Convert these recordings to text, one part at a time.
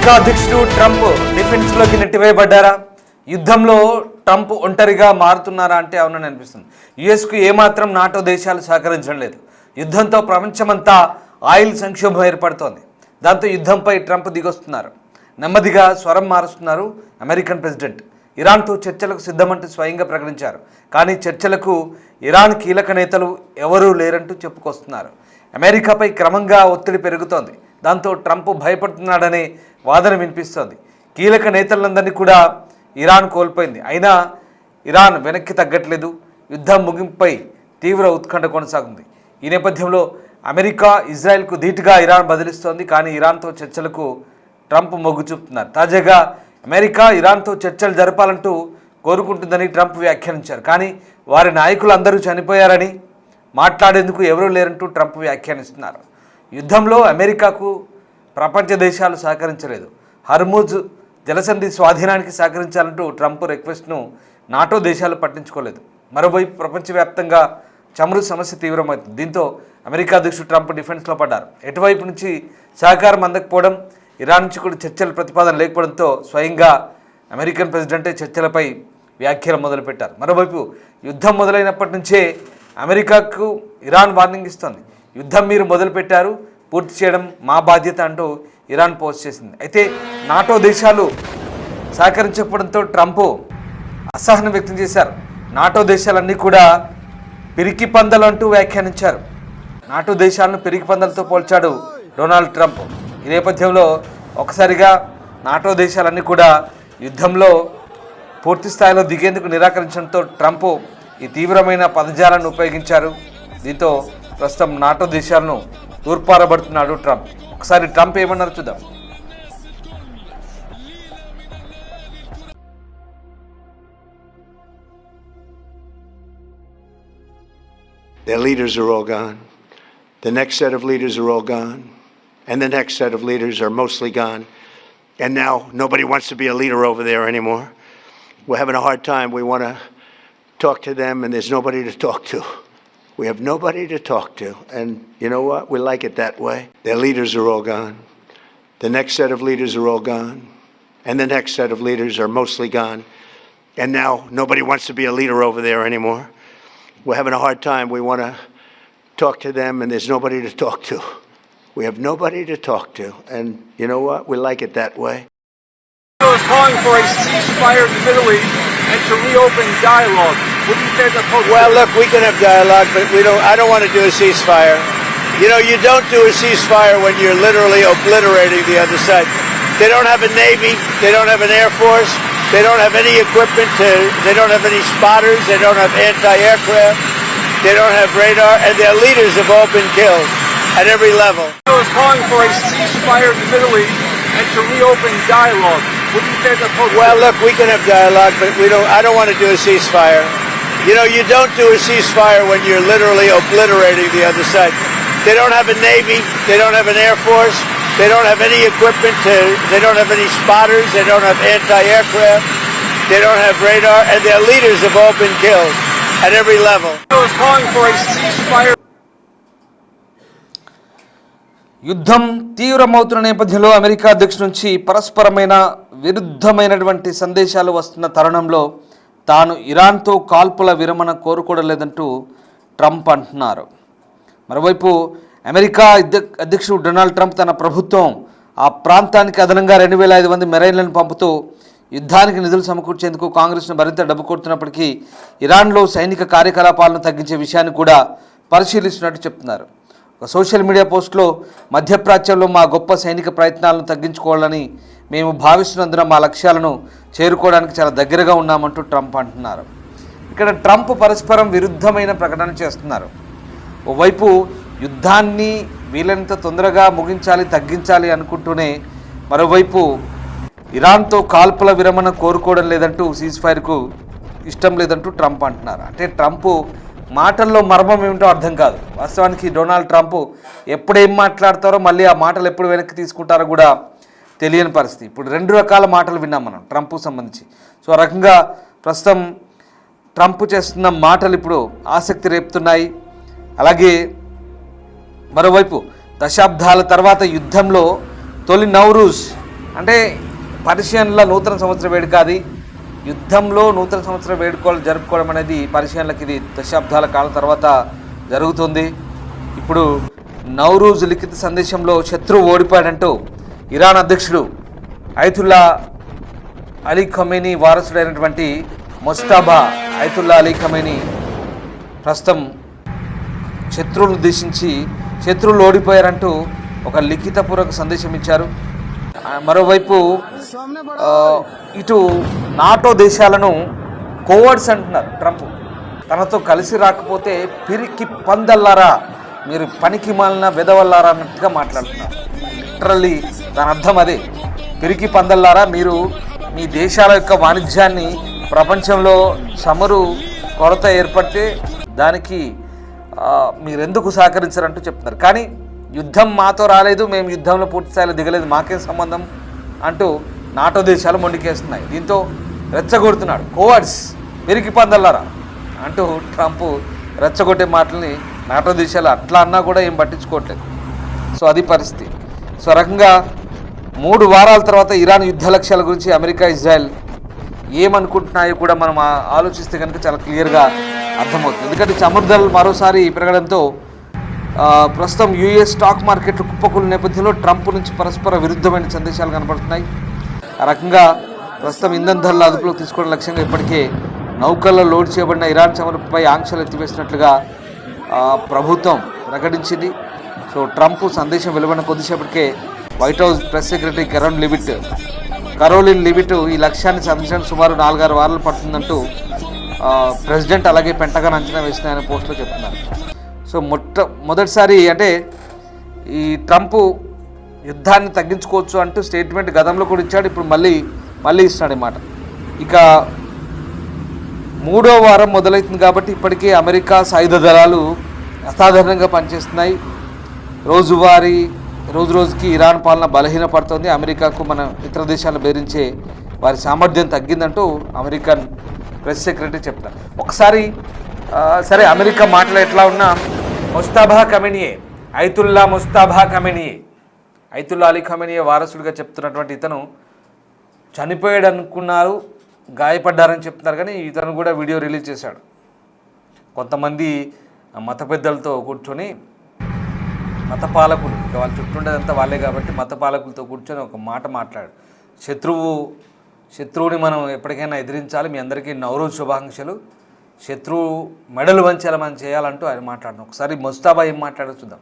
America అధ్యక్షుడు Trump డిఫెన్స్లోకి నెట్టివేయబడ్డారా? యుద్ధంలో Trump ఒంటరిగా మారుతున్నారా అంటే అవునని అనిపిస్తుంది. యుఎస్కు ఏమాత్రం నాటో దేశాలు సహకరించడం లేదు. యుద్ధంతో ప్రపంచమంతా ఆయిల్ సంక్షోభం ఏర్పడుతోంది. దాంతో యుద్ధంపై ట్రంప్ దిగొస్తున్నారు. నెమ్మదిగా స్వరం మారుస్తున్నారు అమెరికన్ ప్రెసిడెంట్. ఇరాన్తో చర్చలకు సిద్ధమంటూ స్వయంగా ప్రకటించారు. కానీ చర్చలకు ఇరాన్ కీలక నేతలు ఎవరూ లేరంటూ చెప్పుకొస్తున్నారు. అమెరికాపై క్రమంగా ఒత్తిడి పెరుగుతోంది. దాంతో ట్రంప్ భయపడుతున్నాడనే వాదన వినిపిస్తోంది. కీలక నేతలందరినీ కూడా ఇరాన్ కోల్పోయింది. అయినా ఇరాన్ వెనక్కి తగ్గట్లేదు. యుద్ధం ముగింపుపై తీవ్ర ఉత్కంఠ కొనసాగుతుంది. ఈ నేపథ్యంలో అమెరికా ఇజ్రాయెల్కు ధీటుగా ఇరాన్ బదిలిస్తోంది. కానీ ఇరాన్తో చర్చలకు ట్రంప్ మొగ్గు చూపుతున్నారు. తాజాగా అమెరికా ఇరాన్తో చర్చలు జరపాలంటూ కోరుకుంటుందని ట్రంప్ వ్యాఖ్యానించారు. కానీ వారి నాయకులు అందరూ చనిపోయారని మాట్లాడేందుకు ఎవరూ లేరంటూ ట్రంప్ వ్యాఖ్యానిస్తున్నారు. యుద్ధంలో అమెరికాకు ప్రపంచ దేశాలు సహకరించలేదు. హర్ముజ్ జలసంధి స్వాధీనానికి సహకరించాలంటూ ట్రంప్ రిక్వెస్ట్ను నాటో దేశాలు పట్టించుకోలేదు. మరోవైపు ప్రపంచవ్యాప్తంగా చమురు సమస్య తీవ్రమవుతుంది. దీంతో అమెరికా అధ్యక్షుడు ట్రంప్ డిఫెన్స్లో పడ్డారు. ఎటువైపు నుంచి సహకారం అందకపోవడం, ఇరాన్ నుంచి కూడా చర్చల ప్రతిపాదన లేకపోవడంతో స్వయంగా అమెరికన్ ప్రెసిడెంటే చర్చలపై వ్యాఖ్యలు మొదలుపెట్టారు. మరోవైపు యుద్ధం మొదలైనప్పటి నుంచే అమెరికాకు ఇరాన్ వార్నింగ్ ఇస్తోంది. యుద్ధం మీరు మొదలుపెట్టారు, పూర్తి చేయడం మా బాధ్యత అంటూ ఇరాన్ పోస్ట్ చేసింది. అయితే నాటో దేశాలు సహకరించకపోవడంతో ట్రంప్ అసహనం వ్యక్తం చేశారు. నాటో దేశాలన్నీ కూడా పిరికి పందలు అంటూ వ్యాఖ్యానించారు. నాటో దేశాలను పిరికి పందలతో పోల్చాడు డొనాల్డ్ ట్రంప్. ఈ నేపథ్యంలో ఒకసారిగా నాటో దేశాలన్నీ కూడా యుద్ధంలో పూర్తి స్థాయిలో దిగేందుకు నిరాకరించడంతో ట్రంప్ ఈ తీవ్రమైన పదజాలను ఉపయోగించారు. దీంతో ప్రస్తుతం నాటో దేశాలను తూర్పారబడుతున్నాడు ట్రంప్. ఒకసారి ట్రంప్ ఏమన్నారు చూద్దాం. Their leaders are all gone. The next set of leaders are all gone. And the next set of leaders are mostly gone. And now nobody wants to be a leader over there anymore. We're having a hard time. We want to talk to them, and there's nobody to talk to. We have nobody to talk to. And you know what? We like it that way. Their leaders are all gone. The next set of leaders are all gone. And the next set of leaders are mostly gone. And now nobody wants to be a leader over there anymore. We're having a hard time. We want to talk to them, and there's nobody to talk to. We have nobody to talk to. And you know what? We like it that way. Is calling for a ceasefire in the Middle East and to reopen dialogue. What do you say to the post? Well, look, we can have dialogue, but I don't want to do a ceasefire. You know, you don't do a ceasefire when you're literally obliterating the other side. They don't have a Navy. They don't have an Air Force. They don't have any equipment they don't have any spotters. They don't have anti-aircraft. They don't have radar. And their leaders have all been killed at every level. Is calling for a ceasefire in the Middle East and to reopen dialogue. What do you say to the post? Well, look, we can have dialogue, but I don't want to do a ceasefire. You know, you don't do a ceasefire when you're literally obliterating the other side. They don't have a Navy. They don't have an Air Force. They don't have any equipment they don't have any spotters. They don't have anti-aircraft. They don't have radar. And their leaders have all been killed at every level. Is calling for a ceasefire. యుద్ధం తీవ్రమవుతున్న నేపథ్యంలో America అధ్యక్షుడి నుంచి పరస్పరమైన విరుద్ధమైనటువంటి సందేశాలు వస్తున్న తరుణంలో తాను ఇరాన్తో కాల్పుల విరమణ కోరుకోవడం లేదంటూ ట్రంప్ అంటున్నారు. మరోవైపు అమెరికా అధ్యక్షుడు డొనాల్డ్ ట్రంప్ తన ప్రభుత్వం ఆ ప్రాంతానికి అదనంగా 2,500 మంది మెరైన్లను పంపుతూ యుద్ధానికి నిధులు సమకూర్చేందుకు కాంగ్రెస్ను మరింత డబ్బు కొడుతున్నప్పటికీ ఇరాన్లో సైనిక కార్యకలాపాలను తగ్గించే విషయాన్ని కూడా పరిశీలిస్తున్నట్టు చెప్తున్నారు. ఒక సోషల్ మీడియా పోస్ట్లో మధ్యప్రాచ్యంలో మా గొప్ప సైనిక ప్రయత్నాలను తగ్గించుకోవాలని మేము భావిస్తున్నందున మా లక్ష్యాలను చేరుకోవడానికి చాలా దగ్గరగా ఉన్నామంటూ ట్రంప్ అంటున్నారు. ఇక్కడ ట్రంప్ పరస్పరం విరుద్ధమైన ప్రకటన చేస్తున్నారు. ఓవైపు యుద్ధాన్ని వీలైనంత తొందరగా ముగించాలి, తగ్గించాలి అనుకుంటూనే మరోవైపు ఇరాన్తో కాల్పుల విరమణ కోరుకోవడం లేదంటూ సీజ్ఫైర్కు ఇష్టం లేదంటూ ట్రంప్ అంటున్నారు. అంటే ట్రంప్ మాటల్లో మర్మం ఏమిటో అర్థం కాదు. వాస్తవానికి డొనాల్డ్ ట్రంప్ ఎప్పుడేం మాట్లాడతారో మళ్ళీ ఆ మాటలు ఎప్పుడు వెనక్కి తీసుకుంటారో కూడా తెలియని పరిస్థితి. ఇప్పుడు 2 రకాల మాటలు విన్నాం మనం ట్రంప్కు సంబంధించి. సో ఆ రకంగా ప్రస్తుతం ట్రంప్ చేస్తున్న మాటలు ఇప్పుడు ఆసక్తి రేపుతున్నాయి. అలాగే మరోవైపు దశాబ్దాల తర్వాత యుద్ధంలో తొలి నౌరూజ్ అంటే పర్షియన్ల నూతన సంవత్సర వేడుక అది. యుద్ధంలో నూతన సంవత్సర వేడుకలు జరుపుకోవడం అనేది పర్షియన్లకి ఇది దశాబ్దాల కాలం తర్వాత జరుగుతుంది. ఇప్పుడు నౌరూజ్ లిఖిత సందేశంలో శత్రువు ఓడిపోయాడంటూ ఇరాన్ అధ్యక్షుడు అయతుల్లా అలీ ఖమేనీ వారసుడైనటువంటి ముస్తాబా అయతుల్లా అలీ ఖమేనీ ప్రస్తుతం శత్రువులను ఉద్దేశించి శత్రువులు ఓడిపోయారంటూ ఒక లిఖితపూర్వక సందేశం ఇచ్చారు. మరోవైపు ఇటు నాటో దేశాలను కోవర్డ్స్ అంటున్నారు ట్రంప్. తనతో కలిసి రాకపోతే పిరికి పందల్లారా, మీరు పనికి మాలిన వెదవల్లారా అన్నట్టుగా మాట్లాడుతున్నారు. లిటరల్లీ దాని అర్థం అదే, పిరికి పందల్లారా, మీరు మీ దేశాల యొక్క వాణిజ్యాన్ని ప్రపంచంలో చమురు కొరత ఏర్పడితే దానికి మీరెందుకు సహకరించారంటూ చెప్తున్నారు. కానీ యుద్ధం మాతో రాలేదు, మేము యుద్ధంలో పూర్తి స్థాయిలో దిగలేదు, మాకేం సంబంధం అంటూ నాటో దేశాలు మొండికేస్తున్నాయి. దీంతో రెచ్చగొడుతున్నాడు. కోవర్డ్స్, పిరికి పందల్లారా అంటూ ట్రంప్ రెచ్చగొట్టే మాటల్ని నాటో దేశాలు అట్లా అన్నా కూడా ఏం పట్టించుకోవట్లేదు. సో అది పరిస్థితి. సో రకంగా 3 వారాల తర్వాత ఇరాన్ యుద్ధ లక్ష్యాల గురించి అమెరికా, ఇజ్రాయెల్ ఏమనుకుంటున్నాయో కూడా మనం ఆలోచిస్తే కనుక చాలా క్లియర్గా అర్థమవుతుంది. ఎందుకంటే చమురు ధరలు మరోసారి పెరగడంతో ప్రస్తుతం యూఎస్ స్టాక్ మార్కెట్లు కుప్పకూలిన నేపథ్యంలో ట్రంప్ నుంచి పరస్పర విరుద్ధమైన సందేశాలు కనబడుతున్నాయి. ఆ రకంగా ప్రస్తుతం ఇంధన ధరల అదుపులోకి తీసుకోవడం లక్ష్యంగా ఇప్పటికే నౌకల్లో లోడ్ చేయబడిన ఇరాన్ చమురుపై ఆంక్షలు ఎత్తివేసినట్లుగా ప్రభుత్వం ప్రకటించింది. సో ట్రంప్ సందేశం వెలువడిన కొద్దిసేపటికే White House press secretary Karoline Leavitt ఈ లక్ష్యాన్ని సాధించడానికి సుమారు 4-6 వారాలు పడుతుందంటూ ప్రెసిడెంట్ అలాగే పెంటగాన్ అంచనా వేస్తున్నాయని పోస్టులో చెప్తున్నారు. సో మొదటిసారి అంటే ఈ ట్రంప్ యుద్ధాన్ని తగ్గించుకోవచ్చు అంటూ స్టేట్మెంట్ గతంలో కూడా ఇచ్చాడు, ఇప్పుడు మళ్ళీ ఇస్తాడు అన్నమాట. ఇక 3వ వారం మొదలవుతుంది కాబట్టి ఇప్పటికే అమెరికా సాయుధ దళాలు అసాధారణంగా పనిచేస్తున్నాయి. రోజు రోజుకి ఇరాన్ పాలన బలహీనపడుతుంది. అమెరికాకు మన ఇతర దేశాలను బెదిరించే వారి సామర్థ్యం తగ్గిందంటూ అమెరికన్ ప్రెస్ సెక్రటరీ చెప్తారు. ఒకసారి సరే, అమెరికా మాటలు ఎట్లా ఉన్నా ముస్తాబా ఖమేనీయే, అయతుల్లా అలీ ఖమేనీయే వారసుడిగా చెప్తున్నటువంటి ఇతను చనిపోయాడు అనుకున్నారు, గాయపడ్డారని చెప్తున్నారు. కానీ ఇతను కూడా వీడియో రిలీజ్ చేశాడు. కొంతమంది మత పెద్దలతో కూర్చొని, మత పాలకులు, ఇక వాళ్ళు చుట్టూండేదంతా వాళ్ళే కాబట్టి మత పాలకులతో కూర్చొని ఒక మాట మాట్లాడు. శత్రువుని మనం ఎప్పటికైనా ఎదిరించాలి, మీ అందరికీ నవరోజ్ శుభాకాంక్షలు, శత్రువు మెడలు వంచేలా మనం చేయాలంటూ ఆయన మాట్లాడడం. ఒకసారి ముస్తాబా ఏం మాట్లాడో చూద్దాం.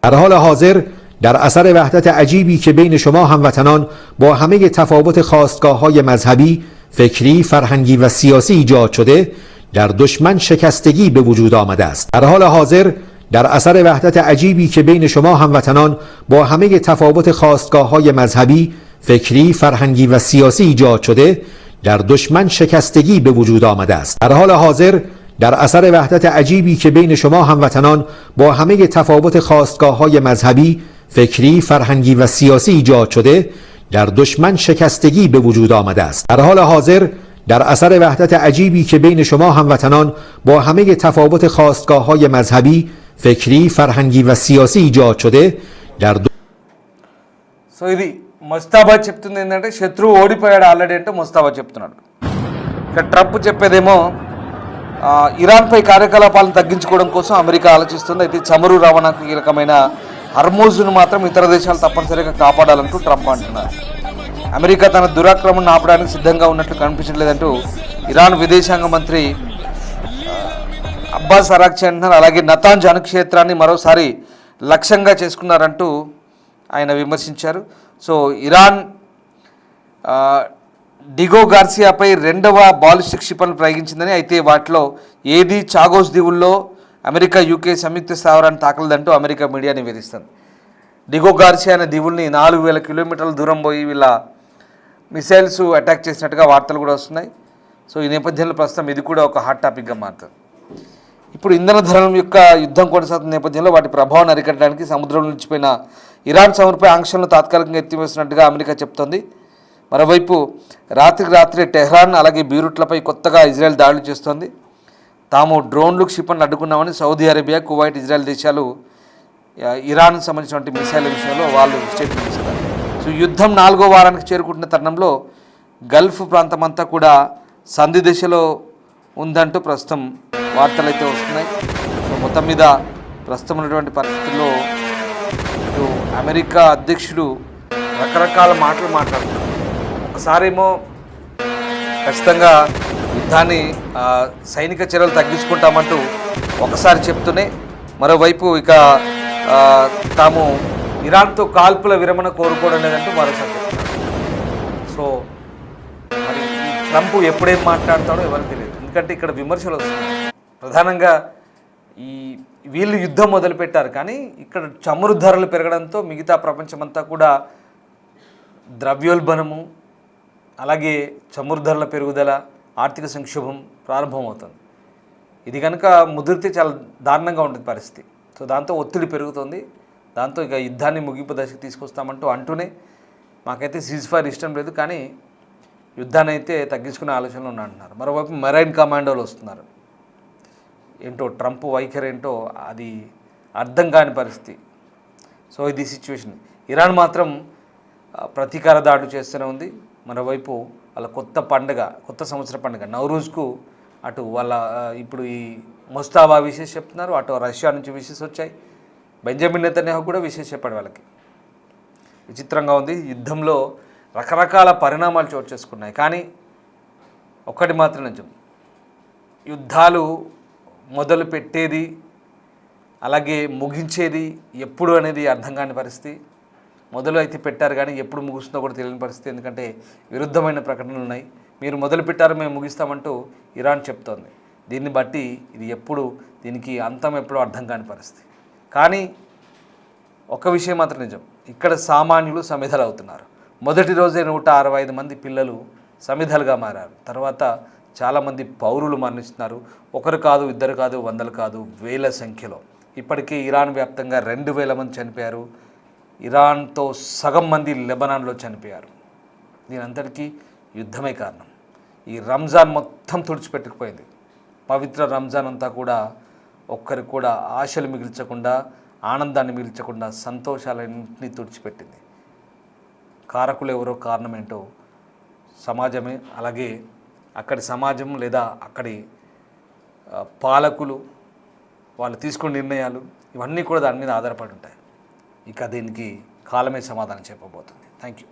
در حال حاضر در اثر وحدت عجیبی که بین شما هموطنان با همه تفاوت خواستگاه‌های مذهبی، فکری، فرهنگی و سیاسی ایجاد شده، در دشمن شکستگی به وجود آمده است. در حال حاضر در اثر وحدت عجیبی که بین شما هموطنان با همه تفاوت خواستگاه‌های مذهبی، فکری، فرهنگی و سیاسی ایجاد شده، در دشمن شکستگی به وجود آمده است. در حال حاضر در اثر وحدت عجیبی که بین شما هموطنان با همه تفاوت خواستگاه‌های مذهبی، فکری، فرهنگی و سیاسی ایجاد شده، در دشمن شکستگی به وجود آمده است. در حال حاضر در اثر وحدت عجیبی که بین شما هموطنان با همه تفاوت خواستگاه‌های مذهبی، فکری، فرهنگی و سیاسی ایجاد شده، در సో ఇది ముస్తాబా చెప్తుంది ఏంటంటే శత్రువు ఓడిపోయాడు ఆల్రెడీ అంటే ముస్తాబా చెప్తున్నాడు. ఇక ట్రంప్ చెప్పేదేమో ఇరాన్పై కార్యకలాపాలను తగ్గించుకోవడం కోసం అమెరికా ఆలోచిస్తుంది. అయితే చమురు రవాణాకు కీలకమైన హర్మూజ్ను మాత్రం ఇతర దేశాలు తప్పనిసరిగా కాపాడాలంటూ ట్రంప్ అంటున్నారు. అమెరికా తన దురాక్రమణను ఆపడానికి సిద్ధంగా ఉన్నట్లు కనిపించట్లేదంటూ ఇరాన్ విదేశాంగ మంత్రి అబ్బాస్ అరాక్చి అంటున్నారు. అలాగే నతాంజ్ అణుక్షేత్రాన్ని మరోసారి లక్ష్యంగా చేసుకున్నారంటూ ఆయన విమర్శించారు. సో ఇరాన్ డిగో గార్సియాపై 2వ బాలిస్టిక్ క్షిపణులు ప్రయోగించిందని, అయితే వాటిలో ఏది చాగోస్ దీవుల్లో అమెరికా, యూకే సంయుక్త స్థావరాన్ని తాకలేదంటూ అమెరికా మీడియా నివేదిస్తుంది. డిగో గార్సియా అనే దీవుల్ని 4000 కిలోమీటర్ల దూరం పోయి వీళ్ళ మిసైల్స్ అటాక్ చేసినట్టుగా వార్తలు కూడా వస్తున్నాయి. సో ఈ నేపథ్యంలో ప్రస్తుతం ఇది కూడా ఒక హాట్ టాపిక్గా మారుతుంది. ఇప్పుడు ఇంధన ధరల యొక్క యుద్ధం కొనసాగుతున్న నేపథ్యంలో వాటి ప్రభావాన్ని అరికట్టడానికి సముద్రంలో నిలిచిపోయిన ఇరాన్ చమురుపై ఆంక్షలను తాత్కాలికంగా ఎత్తివేస్తున్నట్టుగా అమెరికా చెప్తోంది. మరోవైపు రాత్రికి రాత్రి టెహ్రాన్ అలాగే బీరూట్లపై కొత్తగా ఇజ్రాయెల్ దాడులు చేస్తోంది. తాము డ్రోన్లు, క్షిపణులు అడ్డుకున్నామని సౌదీ అరేబియా, కువైట్, ఇజ్రాయెల్ దేశాలు ఇరాన్కు సంబంధించినటువంటి మిసైల్ విషయంలో వాళ్ళు స్టేట్మెంట్ ఇస్తారు. సో యుద్ధం 4వ వారానికి చేరుకుంటున్న తరుణంలో గల్ఫ్ ప్రాంతం అంతా కూడా సంధి దశలో ఉందంటూ ప్రస్తుతం వార్తలు అయితే వస్తున్నాయి. సో మొత్తం మీద ప్రస్తుతం ఉన్నటువంటి పరిస్థితుల్లో ఇటు అమెరికా అధ్యక్షుడు రకరకాల మాటలు మాట్లాడుతున్నారు. ఒకసారేమో ఖచ్చితంగా యుద్ధాన్ని సైనిక చర్యలు తగ్గించుకుంటామంటూ ఒకసారి చెప్తూనే మరోవైపు ఇక తాము ఇరాన్తో కాల్పుల విరమణ కోరుకోవడం లేదంటూ మరోసారి చెప్తున్నారు. సో మరి ఈ ట్రంప్ ఎప్పుడేం మాట్లాడతాడో ఎవరికి తెలియదు. ఎందుకంటే ఇక్కడ విమర్శలు వస్తున్నాయి. ప్రధానంగా వీళ్ళు యుద్ధం మొదలుపెట్టారు, కానీ ఇక్కడ చమురు ధరలు పెరగడంతో మిగతా ప్రపంచమంతా కూడా ద్రవ్యోల్బణము, అలాగే చమురు ధరల పెరుగుదల, ఆర్థిక సంక్షోభం ప్రారంభమవుతుంది. ఇది కనుక ముదిరితే చాలా దారుణంగా ఉంటుంది పరిస్థితి. సో దాంతో ఒత్తిడి పెరుగుతుంది. దాంతో ఇక యుద్ధాన్ని ముగింపు దశకు తీసుకొస్తామంటూ అంటూనే మాకైతే సీజ్ ఫైర్ ఇష్టం లేదు, కానీ యుద్ధాన్ని అయితే తగ్గించుకునే ఆలోచనలు ఉన్నాయంటున్నారు. మరోవైపు మెరైన్ కమాండోలు వస్తున్నారు. ఏంటో ట్రంప్ వైఖరి ఏంటో అది అర్థం కాని పరిస్థితి. సో ఇది సిచ్యువేషన్. ఇరాన్ మాత్రం ప్రతీకార దాడులు చేస్తూనే ఉంది. మరోవైపు వాళ్ళ కొత్త సంవత్సర పండుగ నవరూజ్కు అటు వాళ్ళ ఇప్పుడు ఈ ముస్తాబా విషెస్ చెప్తున్నారు, అటు రష్యా నుంచి విషెస్ వచ్చాయి. బెంజమిన్ నెతన్యాహు కూడా విషెస్ చెప్పాడు వాళ్ళకి. విచిత్రంగా ఉంది. యుద్ధంలో రకరకాల పరిణామాలు చోటు చేసుకున్నాయి, కానీ ఒక్కటి మాత్రం నిజం, యుద్ధాలు మొదలు పెట్టేది అలాగే ముగించేది ఎప్పుడు అనేది అర్థం కాని పరిస్థితి. మొదలు అయితే పెట్టారు, కానీ ఎప్పుడు ముగుస్తుందో కూడా తెలియని పరిస్థితి. ఎందుకంటే విరుద్ధమైన ప్రకటనలు ఉన్నాయి. మీరు మొదలు పెట్టారు, మేము ముగిస్తామంటూ ఇరాన్ చెప్తోంది. దీన్ని బట్టి ఇది దీనికి అంతం ఎప్పుడో అర్థం కాని పరిస్థితి. కానీ ఒక విషయం మాత్రం నిజం, ఇక్కడ సామాన్యులు సమిధలు అవుతున్నారు. మొదటి రోజే 165 మంది పిల్లలు సమిధలుగా మారారు. తర్వాత చాలామంది పౌరులు మరణిస్తున్నారు. ఒకరు కాదు, ఇద్దరు కాదు, వందలు కాదు, వేల సంఖ్యలో. ఇప్పటికే ఇరాన్ వ్యాప్తంగా 2000 మంది చనిపోయారు. ఇరాన్తో సగం మంది లెబనాన్లో చనిపోయారు. దీనంతటికీ యుద్ధమే కారణం. ఈ రంజాన్ మొత్తం తుడిచిపెట్టుకుపోయింది. పవిత్ర రంజాన్ అంతా కూడా ఒక్కరికి కూడా ఆశలు మిగిల్చకుండా, ఆనందాన్ని మిగిల్చకుండా సంతోషాలన్నింటినీ తుడిచిపెట్టింది. కారకులు ఎవరో, కారణం ఏంటో సమాజమే. అలాగే అక్కడి సమాజం లేదా అక్కడి పాలకులు, వాళ్ళు తీసుకునే నిర్ణయాలు, ఇవన్నీ కూడా దాని మీద ఆధారపడి ఉంటాయి. ఇక దీనికి కాలమే సమాధానం చెప్పబోతుంది. Thank you.